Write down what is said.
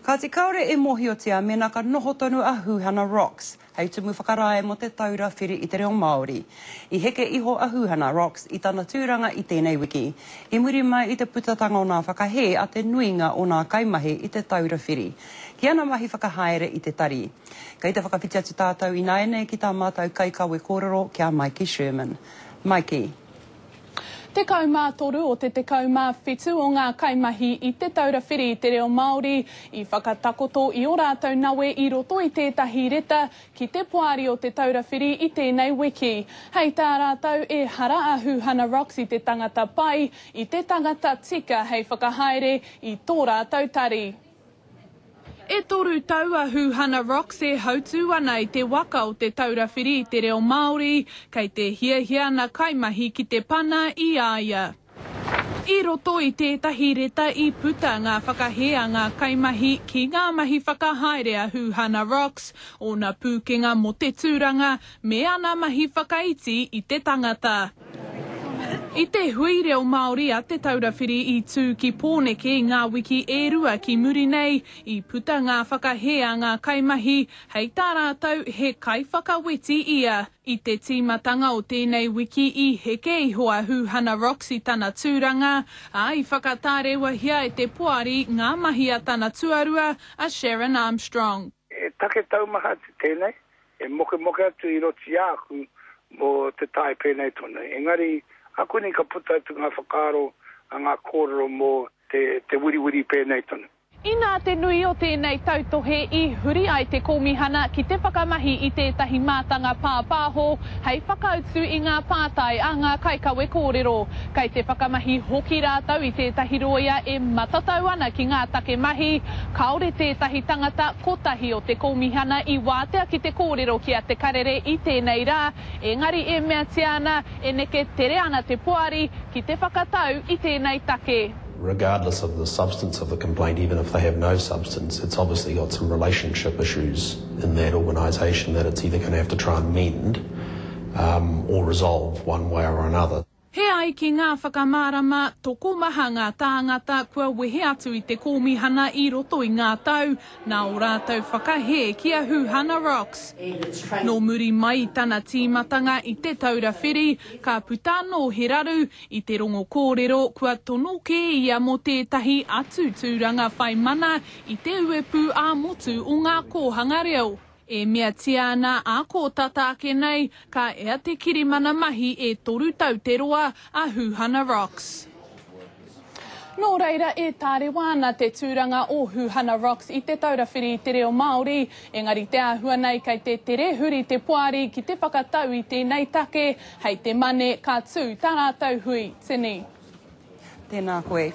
Ka te kaore e mohiotia mena ka noho tonu a Huhana Rocks, hei tumu whakarae mo te taura whiri i te reo Māori. I heke iho a Huhana Rocks i tana tūranga i tēnei wiki. I muri mai i te putatanga o nā whakahē a te nuinga o nā kaimahi i te taura whiri. Ki ana mahi whakahaere i te tari. Kei te whakawhiti atu tātou i naene ki tā mātou kaikawe kōrero kia Mikey Sherman. Mikey. Te kaumā toru o te kaumā whitu o ngā kaimahi i te taura whiri i te reo Māori i whakatakoto i o rātou nawe i roto i tētahi reta ki te poari o te taura whiri i tēnei wiki. Hei tā rātou e hara a Huhana Rocks i te tangata pai, i te tangata tika hei whakahaere i tō rātou tari. E toru tau a Huhana Rocks e hautu ana i te waka o te taura whiri i te reo Māori, kei te hiahia na kaimahi ki te pana i aia. I roto i tētahi reta i puta ngā whakahea ngā kaimahi ki ngā mahi whakahaere a Huhana Rocks, o na pūkenga mo te tūranga, me ana mahi whakaiti i te tangata. I te hui reo Māori a te taura whiri i tū ki pōneke ngā wiki e rua ki muri nei, i puta ngā whakahea ngā kaimahi, hei tā rātou he kai whakaweti ia. I te tīmatanga o tēnei wiki i heke iho a Huhana Rocks i tana tūranga, a i whakatārewa hia e te poari ngā mahi a tana tuarua a Sharon Armstrong. E take taumaha te tēnei, e moke atu i roti āku mo te tai pēnei tonu. Engari, aku ni ka puta atu ngā whakaaro a ngā kōrero mō te wiri pēnei tonu. I nā te nui o tēnei tautohe i huri ai te komihana ki te whakamahi i tētahi mātanga pāpāho, hei whakautu i ngā pātai a ngā kaikawe kōrero. Kei te whakamahi hoki rātau i tētahi roia e matatau ana ki ngā take mahi, kaore tētahi tangata kotahi o te komihana i wātea ki te kōrero kia te karere i tēnei rā, engari e mea tiana e neke tere ana te poari ki te whakatau i tēnei take. Regardless of the substance of the complaint, even if they have no substance, it's obviously got some relationship issues in that organisation that it's either going to have to try and mend or resolve one way or another. He ai ki ngā whakamārama, toko maha ngā tāngata kua wehe atu i te kōmihana i roto i ngā tau, nā o rātou whakahe ki a Huhana Rocks. Nō muri mai i tana tīmatanga i te taura whiri, ka puta no he raru i te rongo kōrero kua tonoke ia mo tētahi atu tūranga whai mana i te uepu a motu o ngā kōhanga reo. E mea tiana a kō tatake nei, ka ea te kirimana mahi e toru tau te roa a Huhana Rocks. Nō reira e tārewa ana te tūranga o Huhana Rocks i te taura whiri i te reo Māori, engari te āhua nei kei te tere huri te poari ki te whakatau i tēnei take, hei te mane ka tū tā rātou hui, tini. Tēnā koe.